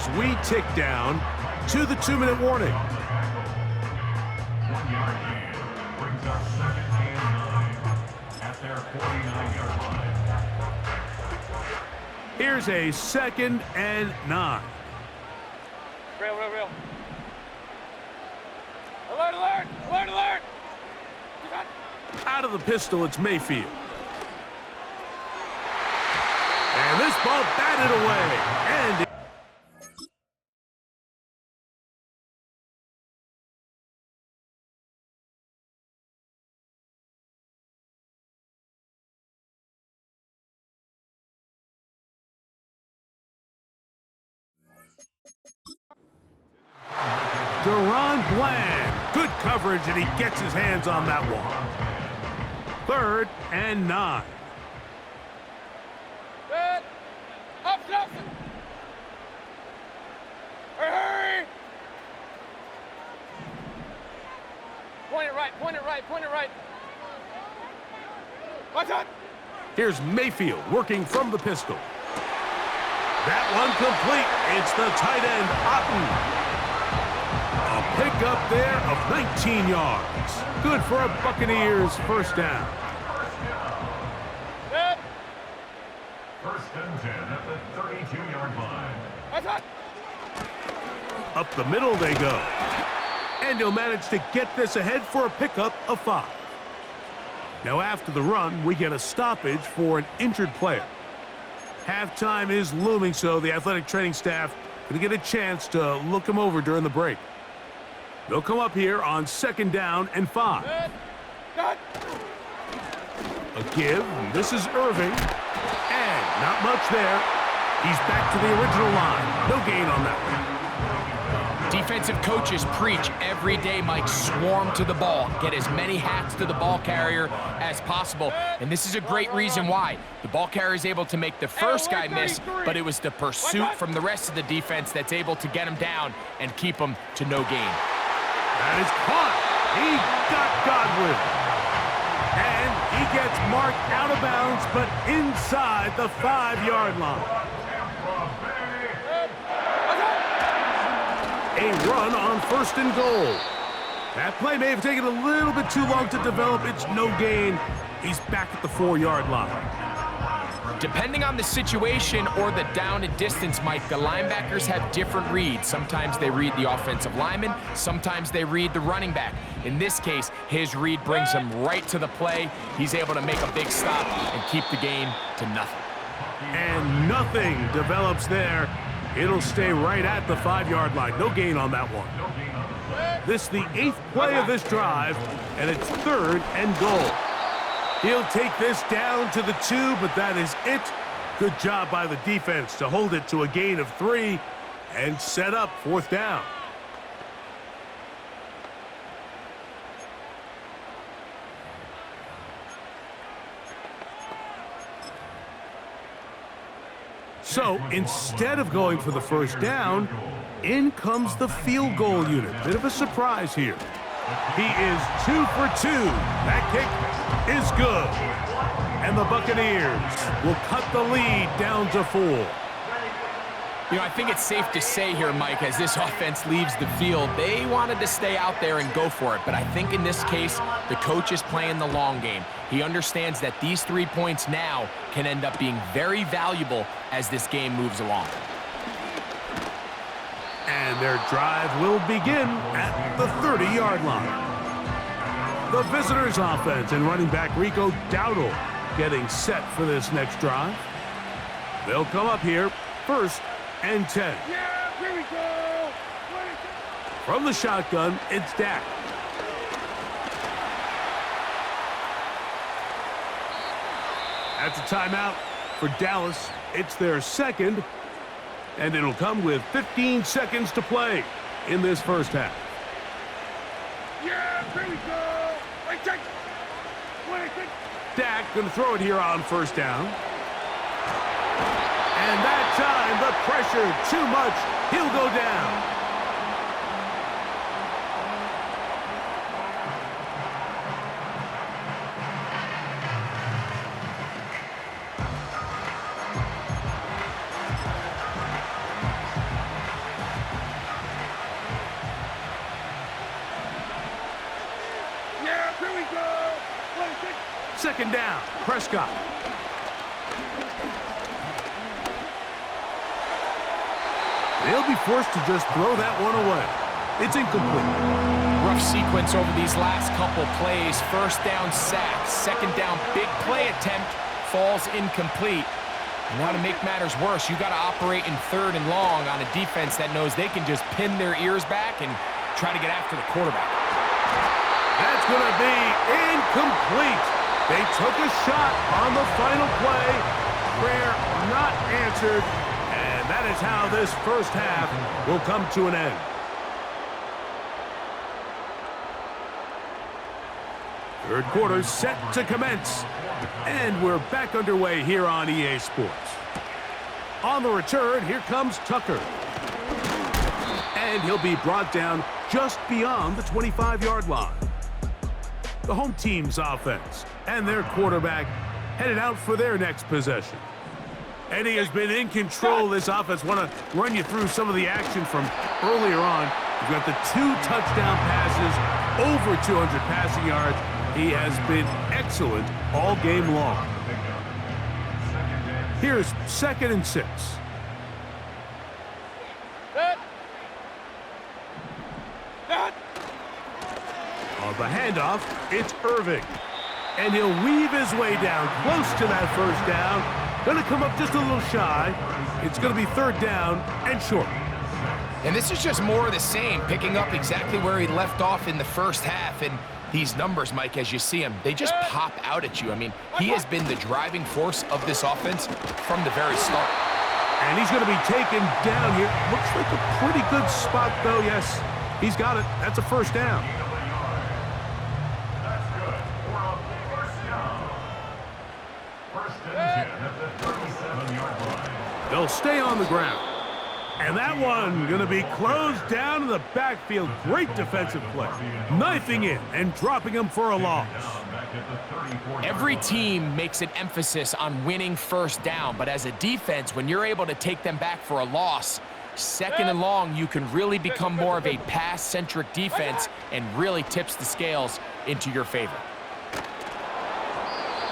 as we tick down to the 2-minute warning. 1 yard gain brings up 2nd and 9 at their 49-yard line. Here's a 2nd and 9. Real. Alert, alert, alert, alert! Out of the pistol, it's Mayfield. And this ball batted away. And Duran Bland. Good coverage, and he gets his hands on that one. 3rd and 9. Good. Up. Hurry! Point it right. Watch out! Here's Mayfield working from the pistol. That one complete. It's the tight end, Otten. A pickup there of 19 yards. Good for a Buccaneers first down. Good. 1st and 10 at the 32-yard line. Watch out! Up the middle they go. And he'll manage to get this ahead for a pickup of 5. Now after the run, we get a stoppage for an injured player. Halftime is looming, so the athletic training staff going to get a chance to look him over during the break. They'll come up here on 2nd down and 5. Good. A give. This is Irving. And not much there. He's back to the original line. No gain on that one. Defensive coaches preach every day, Mike, swarm to the ball. Get as many hats to the ball carrier as possible. And this is a great reason why. The ball carrier is able to make the first guy miss, but it was the pursuit from the rest of the defense that's able to get him down and keep him to no gain. That is caught. He got Godwin. And he gets marked out of bounds, but inside the 5-yard line. A run on 1st and goal. That play may have taken a little bit too long to develop. It's no gain. He's back at the 4-yard line. Depending on the situation or the down and distance, Mike, the linebackers have different reads. Sometimes they read the offensive lineman. Sometimes they read the running back. In this case, his read brings him right to the play. He's able to make a big stop and keep the game to nothing. And nothing develops there. It'll stay right at the 5-yard line. No gain on that one. This is the 8th play of this drive, and it's 3rd and goal. He'll take this down to the 2, but that is it. Good job by the defense to hold it to a gain of 3 and set up 4th down. So instead of going for the first down, in comes the field goal unit. Bit of a surprise here. He is 2 for 2. That kick is good. And the Buccaneers will cut the lead down to 4. You know, I think it's safe to say here, Mike, as this offense leaves the field, they wanted to stay out there and go for it. But I think in this case, the coach is playing the long game. He understands that these 3 points now can end up being very valuable as this game moves along. And their drive will begin at the 30-yard line. The visitors' offense and running back Rico Dowdle getting set for this next drive. They'll come up here 1st and 10. Yeah, here we go. From the shotgun, it's Dak. That's a timeout for Dallas. It's their 2nd, and it'll come with 15 seconds to play in this first half. Yeah, here we go. Wait, Dak going to throw it here on 1st down. And that time, the pressure too much. He'll go down. Second down, Prescott. They'll be forced to just throw that one away. It's incomplete. Rough sequence over these last couple plays. First down sack, second down big play attempt, falls incomplete. And now to make matters worse, you got to operate in third and long on a defense that knows they can just pin their ears back and try to get after the quarterback. That's going to be incomplete. They took a shot on the final play. Prayer not answered. And that is how this first half will come to an end. Third quarter set to commence. And we're back underway here on EA Sports. On the return, here comes Tucker. And he'll be brought down just beyond the 25-yard line. The home team's offense and their quarterback headed out for their next possession. And he has been in control of this offense. Want to run you through some of the action from earlier on. You've got the 2 touchdown passes, over 200 passing yards. He has been excellent all game long. Here's 2nd and 6. On the handoff, it's Irving. And he'll weave his way down close to that first down. Going to come up just a little shy. It's going to be 3rd down and short. And this is just more of the same, picking up exactly where he left off in the first half. And these numbers, Mike, as you see him, they just pop out at you. I mean, he has been the driving force of this offense from the very start. And he's going to be taken down here. Looks like a pretty good spot, though. Yes, he's got it. That's a first down. That's good. For a first down. First and 10 at the 37-yard line. They'll stay on the ground. And that one going to be closed down in the backfield. Great defensive play. Knifing in and dropping him for a loss. Every team makes an emphasis on winning first down, but as a defense, when you're able to take them back for a loss, 2nd and long, you can really become more of a pass-centric defense and really tips the scales into your favor.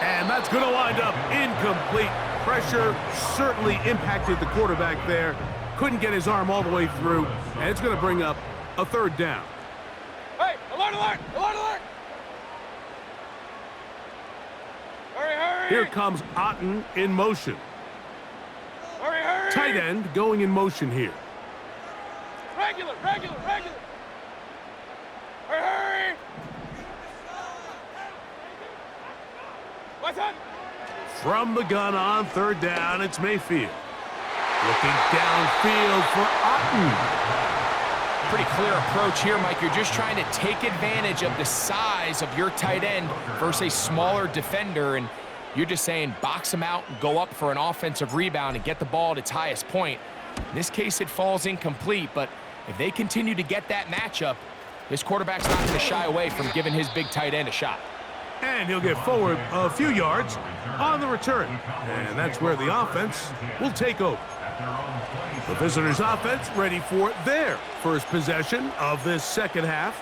And that's going to wind up incomplete. Pressure certainly impacted the quarterback there. Couldn't get his arm all the way through, and it's going to bring up a 3rd down. Hey, alert, alert, alert, alert! Hurry, hurry! Here comes Otten in motion. Hurry, hurry! Tight end going in motion here. Regular, regular, regular! Hurry, hurry! What's up? From the gun on 3rd down, it's Mayfield. Looking downfield for Otten. Pretty clear approach here, Mike. You're just trying to take advantage of the size of your tight end versus a smaller defender, and you're just saying box him out and go up for an offensive rebound and get the ball at its highest point. In this case, it falls incomplete, but if they continue to get that matchup, this quarterback's not going to shy away from giving his big tight end a shot. And he'll get forward a few yards on the return. And that's where the offense will take over. The visitors' offense ready for their first possession of this second half.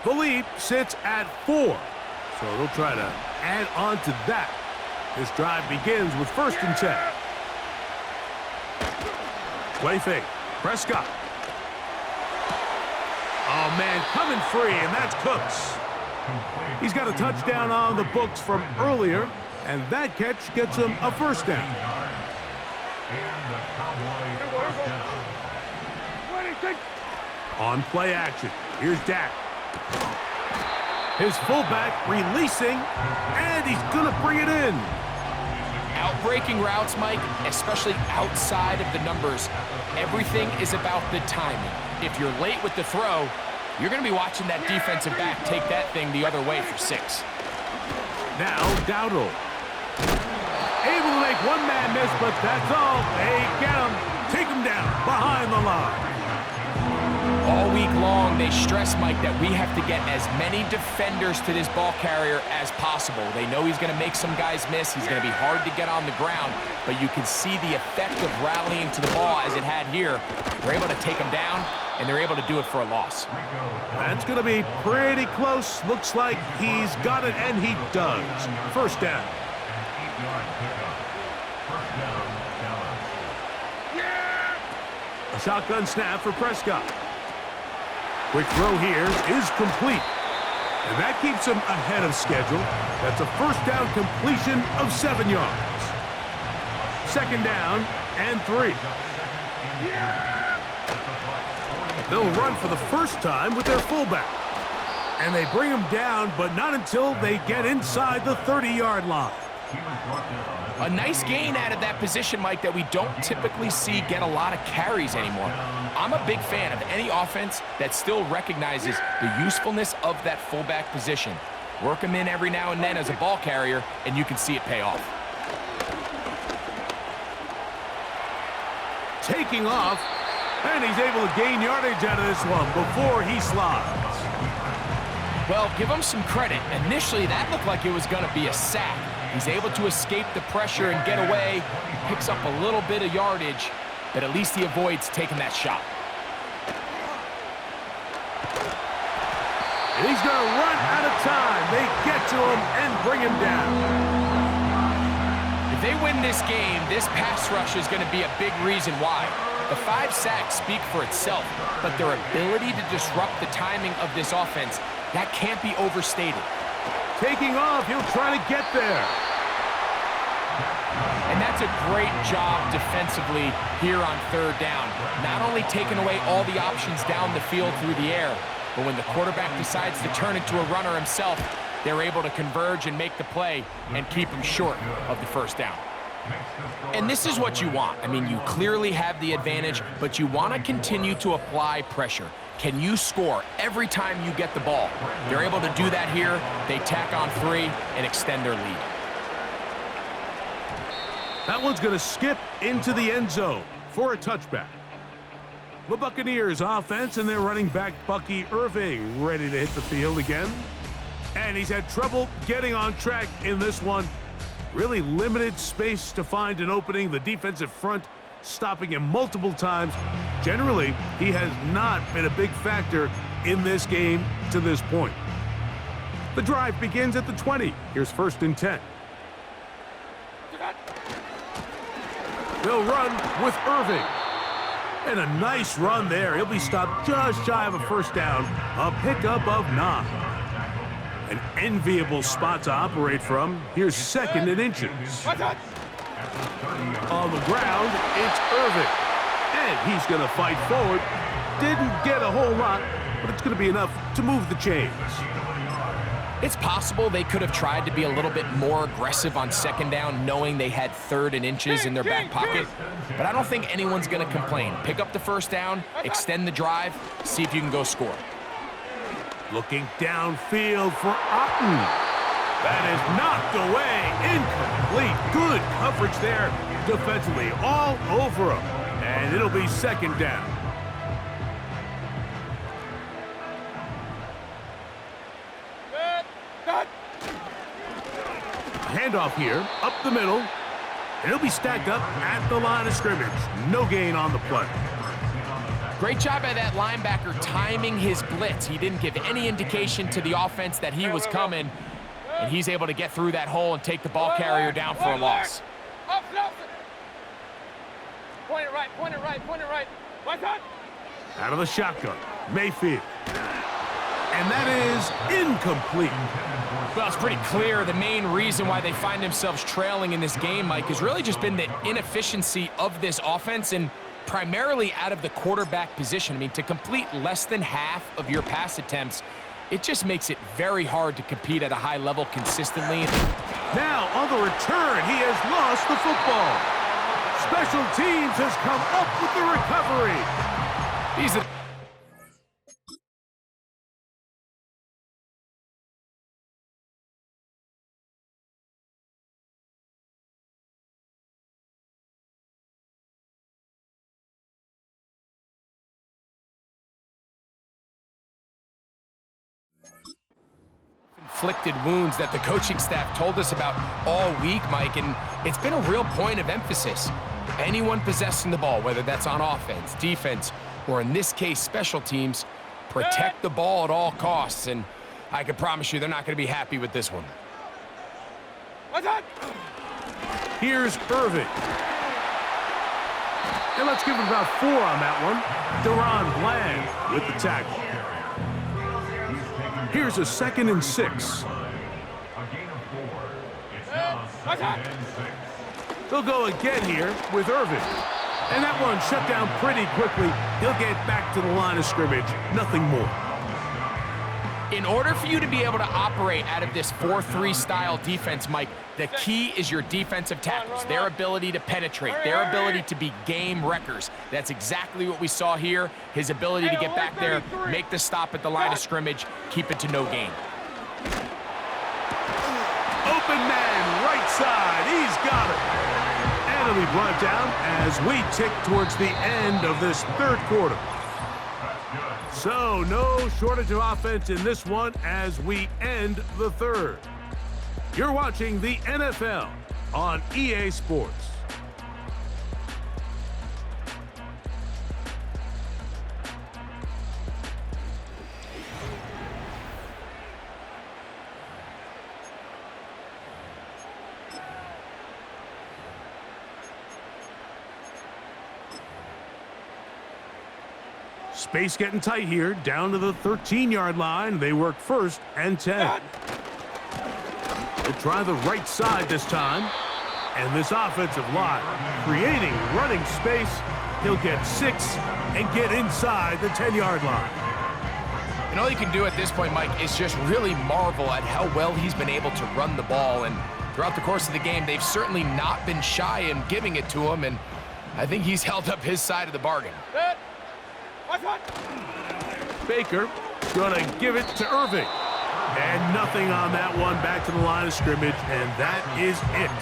The lead sits at 4. So they'll try to add on to that. This drive begins with 1st and 10. Play fake. Prescott. Oh, man, coming free, and that's Cooks. He's got a touchdown on the books from earlier, and that catch gets him a first down. On play action, here's Dak. His fullback releasing, and he's going to bring it in. Out-breaking routes, Mike, especially outside of the numbers, everything is about the timing. If you're late with the throw, you're going to be watching that defensive back take that thing the other way for 6. Now Dowdle. Able to make one man miss, but that's all. They get him. Take him down behind the line. All week long, they stress, Mike, that we have to get as many defenders to this ball carrier as possible. They know he's going to make some guys miss. He's going to be hard to get on the ground, but you can see the effect of rallying to the ball as it had here. They're able to take him down, and they're able to do it for a loss. That's going to be pretty close. Looks like he's got it, and he does. First down. A shotgun snap for Prescott. Quick throw here is complete. And that keeps him ahead of schedule. That's a first down completion of 7 yards. Second down and 3. They'll run for the first time with their fullback. And they bring him down, but not until they get inside the 30-yard line. A nice gain out of that position, Mike, that we don't typically see get a lot of carries anymore. I'm a big fan of any offense that still recognizes the usefulness of that fullback position. Work him in every now and then as a ball carrier, and you can see it pay off. Taking off, and he's able to gain yardage out of this one before he slides. Well, give him some credit. Initially, that looked like it was going to be a sack. He's able to escape the pressure and get away, picks up a little bit of yardage, but at least he avoids taking that shot. And he's going to run out of time. They get to him and bring him down. If they win this game, this pass rush is going to be a big reason why. The 5 sacks speak for itself, but their ability to disrupt the timing of this offense, that can't be overstated. Taking off, he'll try to get there. And that's a great job defensively here on third down. Not only taking away all the options down the field through the air, but when the quarterback decides to turn into a runner himself, they're able to converge and make the play and keep him short of the first down. And this is what you want. I mean, you clearly have the advantage, but you want to continue to apply pressure. Can you score every time you get the ball? They're able to do that here. They tack on 3 and extend their lead. That one's going to skip into the end zone for a touchback. The Buccaneers offense and their running back Bucky Irving ready to hit the field again. And he's had trouble getting on track in this one. Really limited space to find an opening. The defensive front stopping him multiple times. Generally, he has not been a big factor in this game to this point. The drive begins at the 20. Here's first and 10. They'll run with Irving. And a nice run there. He'll be stopped just shy of a first down. A pickup of 9. An enviable spot to operate from. Here's second and inches. On the ground, it's Irving. And he's going to fight forward. Didn't get a whole lot, but it's going to be enough to move the chains. It's possible they could have tried to be a little bit more aggressive on second down, knowing they had third and inches in their back pocket. But I don't think anyone's going to complain. Pick up the first down, extend the drive, see if you can go score. Looking downfield for Otten. That is knocked away. Incomplete. Good coverage there defensively. All over him. And it'll be second down. Handoff here, up the middle. And he'll be stacked up at the line of scrimmage. No gain on the play. Great job by that linebacker timing his blitz. He didn't give any indication to the offense that he was coming, and he's able to get through that hole and take the ball carrier down for a loss. Point it right, point it right, point it right. Out of the shotgun, Mayfield. And that is incomplete. Well, it's pretty clear the main reason why they find themselves trailing in this game, Mike, has really just been the inefficiency of this offense and primarily out of the quarterback position. I mean, to complete less than half of your pass attempts, it just makes it very hard to compete at a high level consistently. Now, on the return, he has lost the football. Special teams has come up with the recovery. These are self-inflicted wounds that the coaching staff told us about all week, Mike, and it's been a real point of emphasis. Anyone possessing the ball, whether that's on offense, defense, or in this case, special teams, protect the ball at all costs, and I can promise you they're not going to be happy with this one. Here's Irving. And let's give him about 4 on that one. Deron Bland with the tackle. Here's a 2nd and 6. A gain of 4. It's now 2nd and 6. They'll go again here with Irving. And that one shut down pretty quickly. He'll get back to the line of scrimmage. Nothing more. In order for you to be able to operate out of this 4-3 style defense, Mike, the key is your defensive tackles, their ability to penetrate, their ability to be game wreckers. That's exactly what we saw here, his ability to get back there, make the stop at the line of scrimmage, keep it to no gain. Open man, right side. He's got it. And it'll be brought down as we tick towards the end of this 3rd quarter. So, no shortage of offense in this one as we end the 3rd. You're watching the NFL on EA Sports. Space getting tight here, down to the 13-yard line. They work 1st and 10. They'll try the right side this time. And this offensive line creating running space. He'll get 6 and get inside the 10-yard line. And all you can do at this point, Mike, is just really marvel at how well he's been able to run the ball. And throughout the course of the game, they've certainly not been shy in giving it to him. And I think he's held up his side of the bargain. Baker gonna give it to Irving. And nothing on that one, back to the line of scrimmage, and that is it.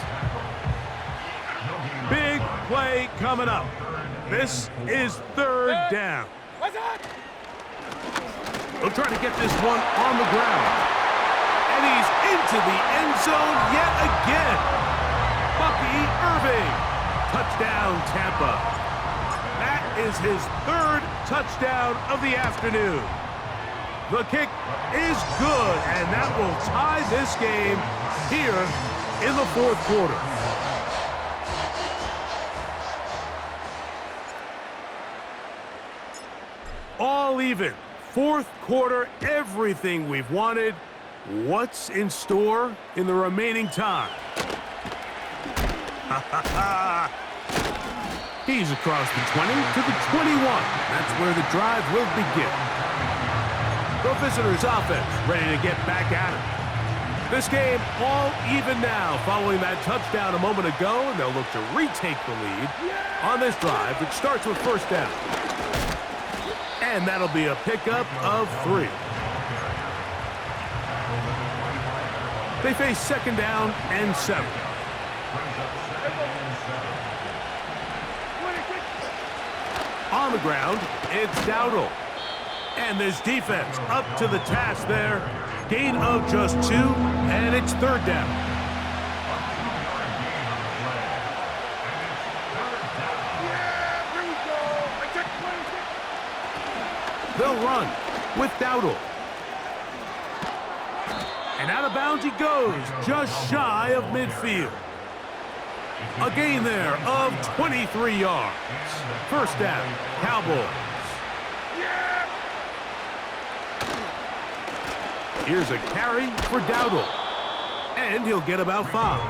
Big play coming up. This is 3rd down. They'll try to get this one on the ground. And he's into the end zone yet again. Bucky Irving. Touchdown, Tampa. That is his 3rd touchdown of the afternoon. The kick is good, and that will tie this game here in the 4th quarter. All even. 4th quarter, everything we've wanted. What's in store in the remaining time? He's across the 20 to the 21. That's where the drive will begin. The visitors' offense ready to get back at it. This game all even now following that touchdown a moment ago, and they'll look to retake the lead on this drive that starts with 1st down. And that'll be a pickup of 3. They face 2nd down and 7. On the ground, it's Dowdle. And this defense up to the task there. Gain of just 2, and it's 3rd down. They'll run with Dowdle. And out of bounds he goes, just shy of midfield. A gain there of 23 yards. 1st down, Cowboys. Here's a carry for Dowdle. And he'll get about 5.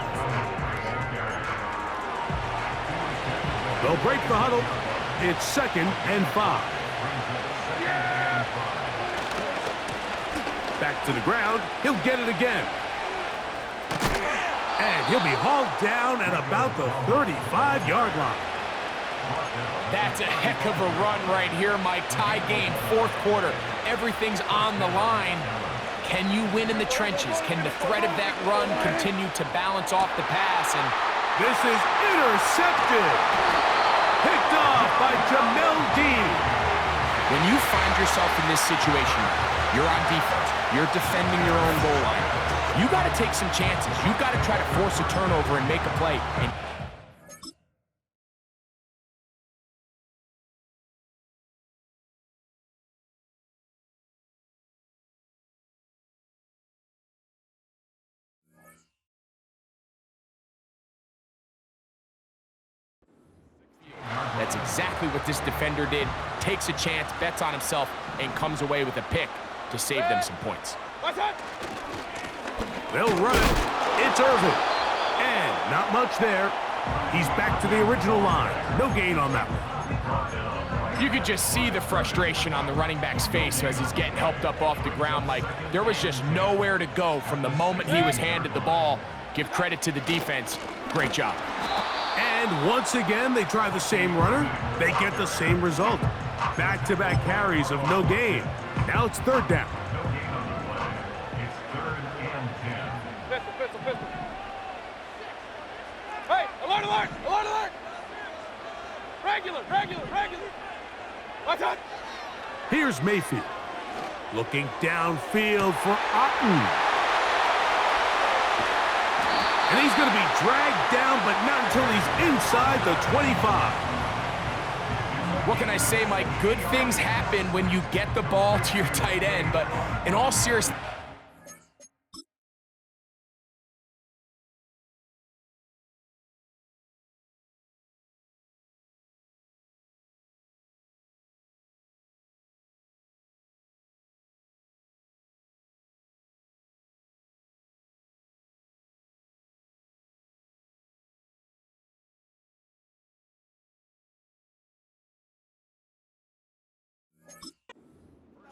They'll break the huddle. It's 2nd and 5. Back to the ground. He'll get it again. And he'll be hauled down at about the 35-yard line. That's a heck of a run right here, Mike. Tie game, 4th quarter. Everything's on the line. Can you win in the trenches? Can the threat of that run continue to balance off the pass? And this is intercepted. Picked off by Jamel Dean. when you find yourself in this situation, You're on defense. You're defending your own goal line. You got to take some chances. You got to try to force a turnover and make a play. And that's exactly what this defender did. Takes a chance, bets on himself, and comes away with a pick to save them some points. They'll run it. It's Irving. And not much there. He's back to the original line. No gain on that one. You could just see the frustration on the running back's face as he's getting helped up off the ground. Like, there was just nowhere to go from the moment he was handed the ball. Give credit to the defense. Great job. And once again, they try the same runner. They get the same result. Back-to-back carries of no gain. Now it's third down. No gain on the play. It's 3rd and 10. Pistol. Hey, alert, alert, alert, alert! Regular. Watch out! Here's Mayfield. Looking downfield for Otten. And he's going to be dragged down, but not until he's inside the 25. What can I say, Mike? Good things happen when you get the ball to your tight end, but in all seriousness,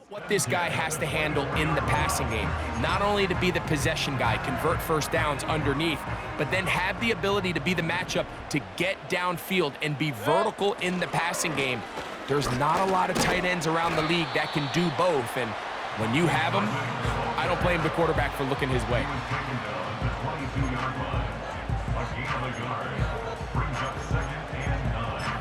what this guy has to handle in the passing game. Not only to be the possession guy, convert first downs underneath, but then have the ability to be the matchup to get downfield and be vertical in the passing game. There's not a lot of tight ends around the league that can do both, and when you have them, I don't blame the quarterback for looking his way. Taken down at the 22-yard line. A gain of a yard. Brings up 2nd and 9.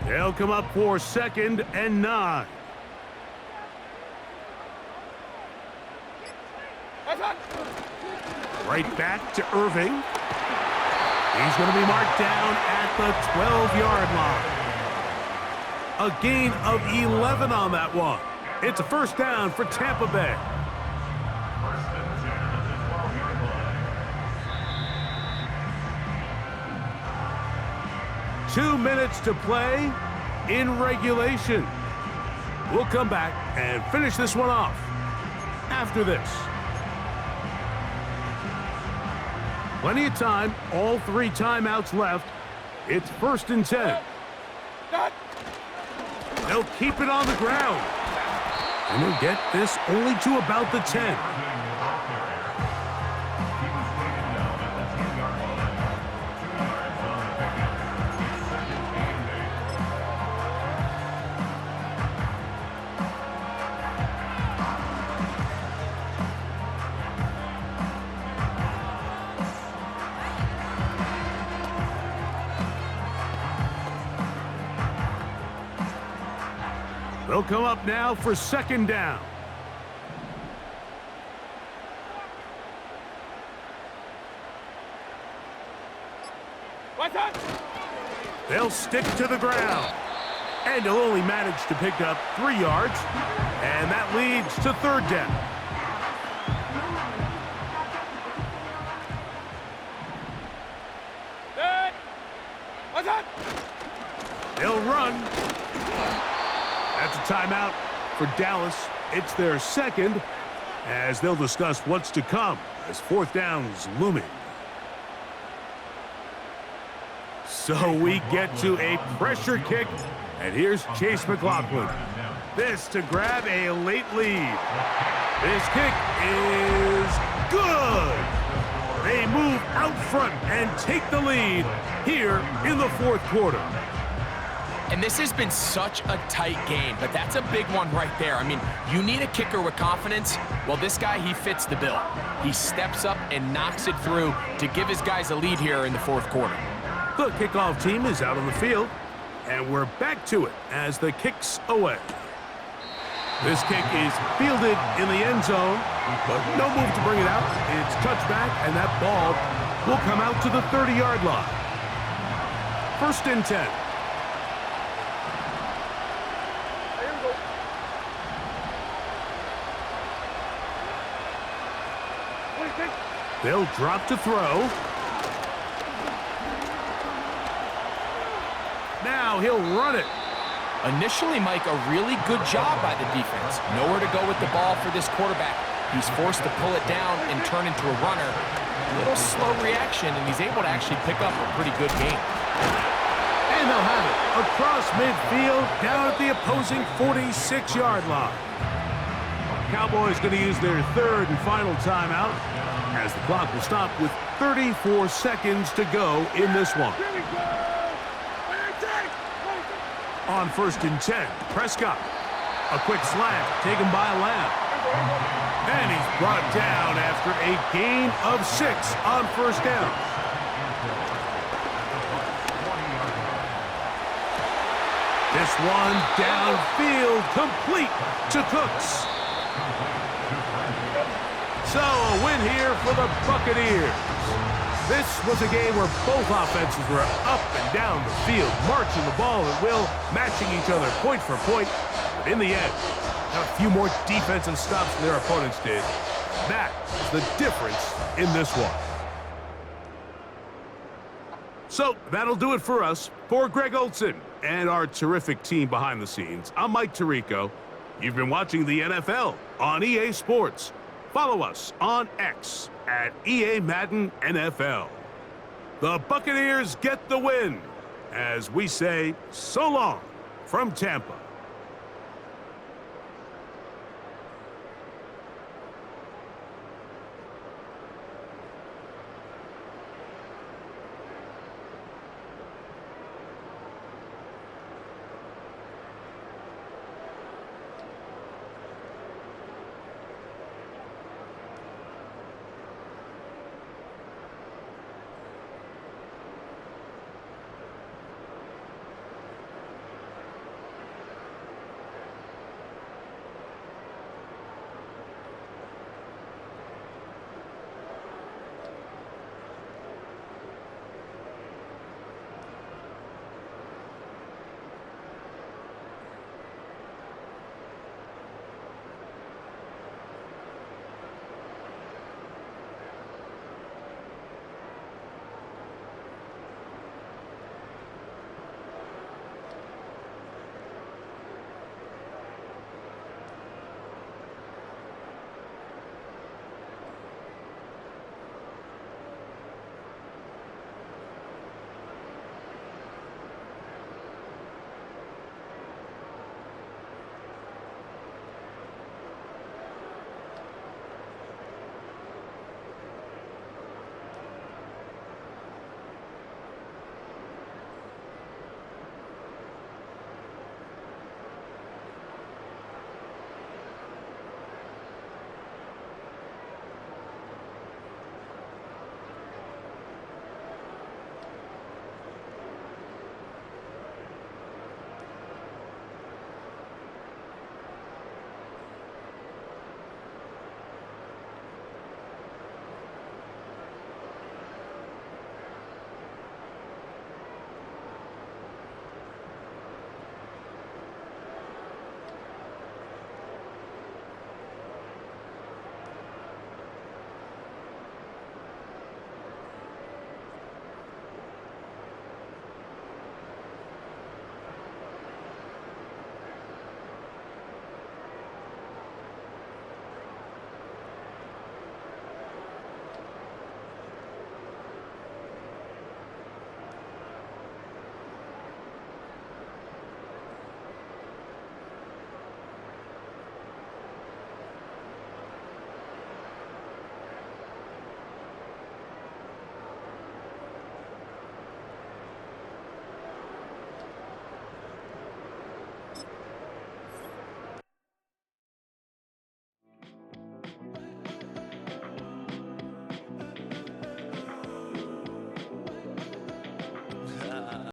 They'll come up for 2nd and 9. Right back to Irving. He's going to be marked down at the 12-yard line. A gain of 11 on that one. It's a first down for Tampa Bay. 1st and 10 at the 12-yard line. 2 minutes to play in regulation. We'll come back and finish this one off after this. Plenty of time, all 3 timeouts left. It's 1st and 10. They'll keep it on the ground. And they'll get this only to about the 10. They'll come up now for 2nd down. They'll stick to the ground. And they'll only manage to pick up 3 yards. And that leads to 3rd down. They'll run. That's a timeout for Dallas. It's their 2nd, as they'll discuss what's to come as 4th down is looming. So we get to a pressure kick, and here's Chase McLaughlin. This to grab a late lead. This kick is good. They move out front and take the lead here in the 4th quarter. And this has been such a tight game, but that's a big one right there. I mean, you need a kicker with confidence. Well, this guy, he fits the bill. He steps up and knocks it through to give his guys a lead here in the fourth quarter. The kickoff team is out on the field, and we're back to it as the kick's away. This kick is fielded in the end zone, but no move to bring it out. It's touchback, and that ball will come out to the 30-yard line. First and 10. They'll drop to throw. Now he'll run it. Initially, Mike, a really good job by the defense. Nowhere to go with the ball for this quarterback. He's forced to pull it down and turn into a runner. A little slow reaction, and he's able to actually pick up a pretty good game. And they'll have it across midfield, down at the opposing 46-yard line. Cowboys going to use their third and final timeout, as the clock will stop with 34 seconds to go in this one. On first and 10, Prescott. A quick slant taken by Lamb. And he's brought down after a gain of 6 on first down. This one downfield, complete to Cooks. So a win here for the Buccaneers. This was a game where both offenses were up and down the field, marching the ball at will, matching each other point for point. But in the end, got a few more defensive stops than their opponents did. That is the difference in this one. So that'll do it for us. For Greg Olson and our terrific team behind the scenes, I'm Mike Tirico. You've been watching the NFL on EA Sports. Follow us on X at EA Madden NFL. The Buccaneers get the win as we say so long from Tampa.